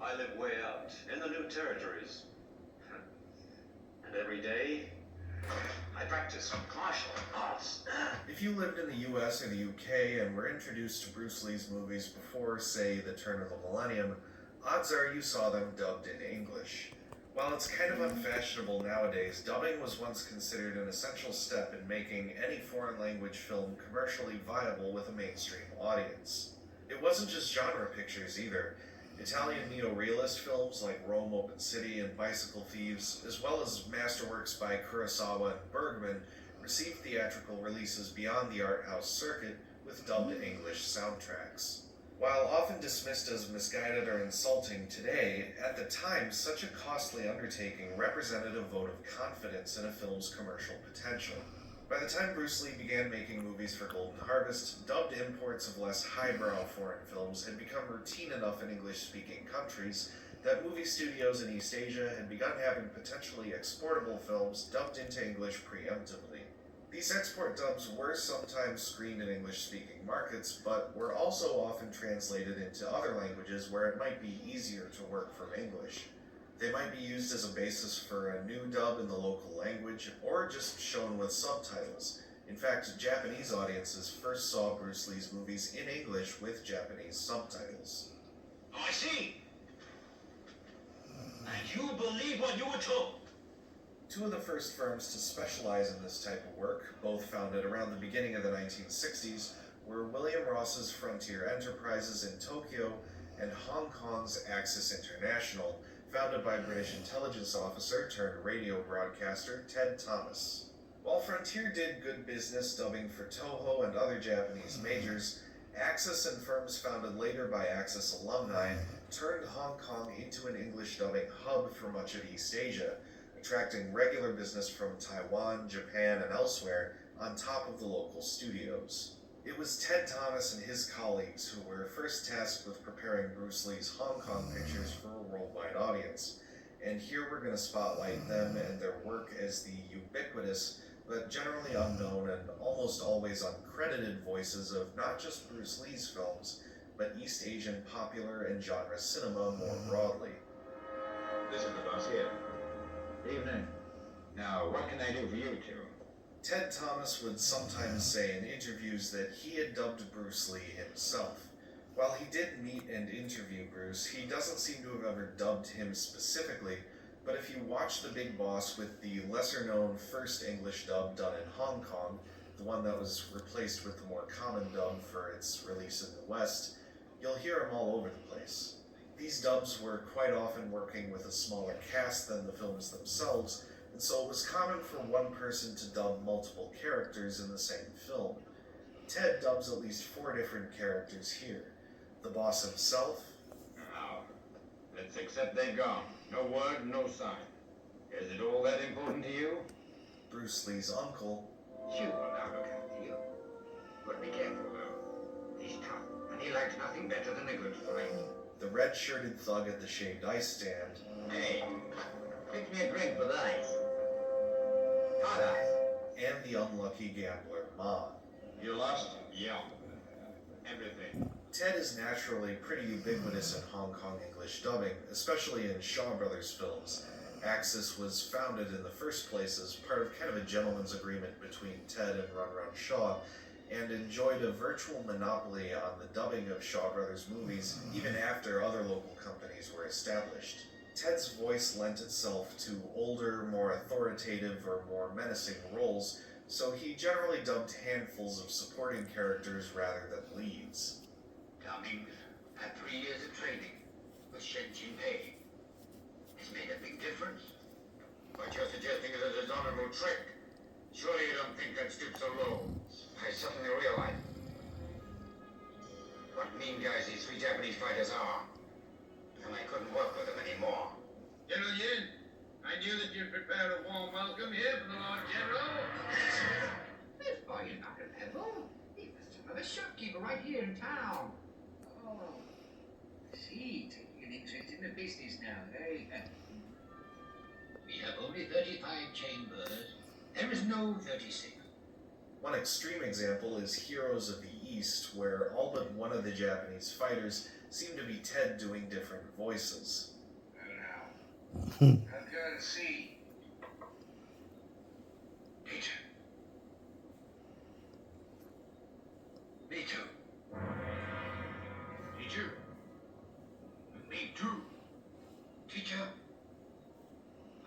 I live way out in the new territories. And every day, I practice martial arts. If you lived in the US or the UK and were introduced to Bruce Lee's movies before, say, the turn of the millennium, odds are you saw them dubbed in English. While it's kind of unfashionable nowadays, dubbing was once considered an essential step in making any foreign language film commercially viable with a mainstream audience. It wasn't just genre pictures either. Italian neo-realist films like Rome Open City and Bicycle Thieves, as well as masterworks by Kurosawa and Bergman, received theatrical releases beyond the art house circuit with dubbed English soundtracks. While often dismissed as misguided or insulting today, at the time such a costly undertaking represented a vote of confidence in a film's commercial potential. By the time Bruce Lee began making movies for Golden Harvest, dubbed imports of less highbrow foreign films had become routine enough in English-speaking countries that movie studios in East Asia had begun having potentially exportable films dubbed into English preemptively. These export dubs were sometimes screened in English-speaking markets, but were also often translated into other languages where it might be easier to work from English. They might be used as a basis for a new dub in the local language, or just shown with subtitles. In fact, Japanese audiences first saw Bruce Lee's movies in English with Japanese subtitles. Oh, I see. And you believe what you were told? Two of the first firms to specialize in this type of work, both founded around the beginning of the 1960s, were William Ross's Frontier Enterprises in Tokyo and Hong Kong's Axis International, founded by British intelligence officer turned radio broadcaster Ted Thomas. While Frontier did good business dubbing for Toho and other Japanese majors, Axis and firms founded later by Axis alumni turned Hong Kong into an English dubbing hub for much of East Asia, attracting regular business from Taiwan, Japan, and elsewhere on top of the local studios. It was Ted Thomas and his colleagues who were first tasked with preparing Bruce Lee's Hong Kong pictures for a worldwide audience, and here we're going to spotlight them and their work as the ubiquitous, but generally unknown and almost always uncredited voices of not just Bruce Lee's films, but East Asian popular and genre cinema more broadly. This is the boss here. Evening. Now, what can I do for you two? Ted Thomas would sometimes say in interviews that he had dubbed Bruce Lee himself. While he did meet and interview Bruce, he doesn't seem to have ever dubbed him specifically, but if you watch The Big Boss with the lesser-known first English dub done in Hong Kong, the one that was replaced with the more common dub for its release in the West, you'll hear him all over the place. These dubs were quite often working with a smaller cast than the films themselves, and so it was common for one person to dub multiple characters in the same film. Ted dubs at least 4 different characters here. The boss himself. Now, let's accept they're gone. No word, no sign. Is it all that important to you? Bruce Lee's uncle. Sure, now look after you. But be careful, though. He's tough, and he likes nothing better than a good fight. The red-shirted thug at the shaved ice stand. Hey, fix me a drink with ice. Hot ice. And the unlucky gambler, Ma. You lost? Yeah. Everything. Ted is naturally pretty ubiquitous in Hong Kong English dubbing, especially in Shaw Brothers films. Axis was founded in the first place as part of kind of a gentleman's agreement between Ted and Run Run Shaw, and enjoyed a virtual monopoly on the dubbing of Shaw Brothers movies even after other local companies were established. Ted's voice lent itself to older, more authoritative, or more menacing roles, so he generally dubbed handfuls of supporting characters rather than leads. Cummings had 3 years of training with Shen Jinpei. It's made a big difference. But you're suggesting it as a dishonorable trick. Surely you don't think that stoop so low. I suddenly realize what mean guys these 3 Japanese fighters are. And I couldn't work with them anymore. General Yin, I knew that you'd prepare a warm welcome here for the Lord General. This boy is not a rebel. He was another shopkeeper right here in town. Oh, see, taking an interest in the business now, eh? We have only 35 chambers. There is no 36. One extreme example is Heroes of the East, where all but one of the Japanese fighters seem to be Ted doing different voices. Well, now, I've got to see. Peter. Me too. Teacher? Me too. Teacher.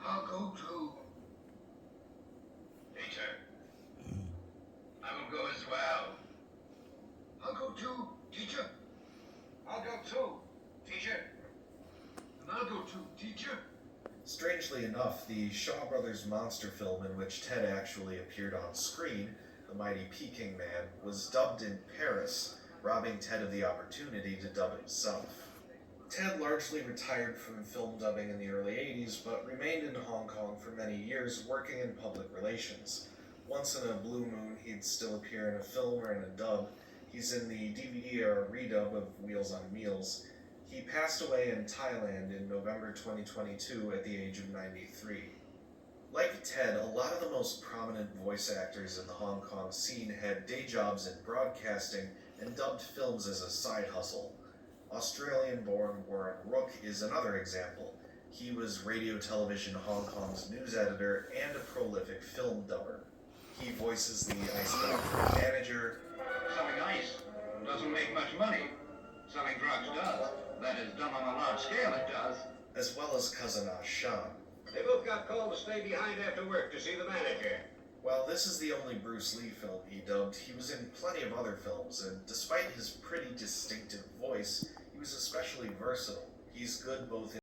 I'll go too. Peter. I will go as well. I'll go too, teacher. I'll go too, teacher. And I'll go too, teacher. Strangely enough, the Shaw Brothers monster film in which Ted actually appeared on screen, The Mighty Peking Man, was dubbed in Paris, robbing Ted of the opportunity to dub himself. Ted largely retired from film dubbing in the early 80s, but remained in Hong Kong for many years, working in public relations. Once in a blue moon, he'd still appear in a film or in a dub. He's in the DVD-era redub of Wheels on Meals. He passed away in Thailand in November 2022 at the age of 93. Like Ted, a lot of the most prominent voice actors in the Hong Kong scene had day jobs in broadcasting and dubbed films as a side hustle. Australian-born Warren Rook is another example. He was Radio Television Hong Kong's news editor and a prolific film dubber. He voices the ice factory manager. Selling ice doesn't make much money. Selling drugs does. That is, done on a large scale, it does. As well as Cousin Ah Shan. They both got called to stay behind after work to see the manager. While this is the only Bruce Lee film he dubbed, he was in plenty of other films, and despite his pretty distinctive voice, he was especially versatile. He's good both in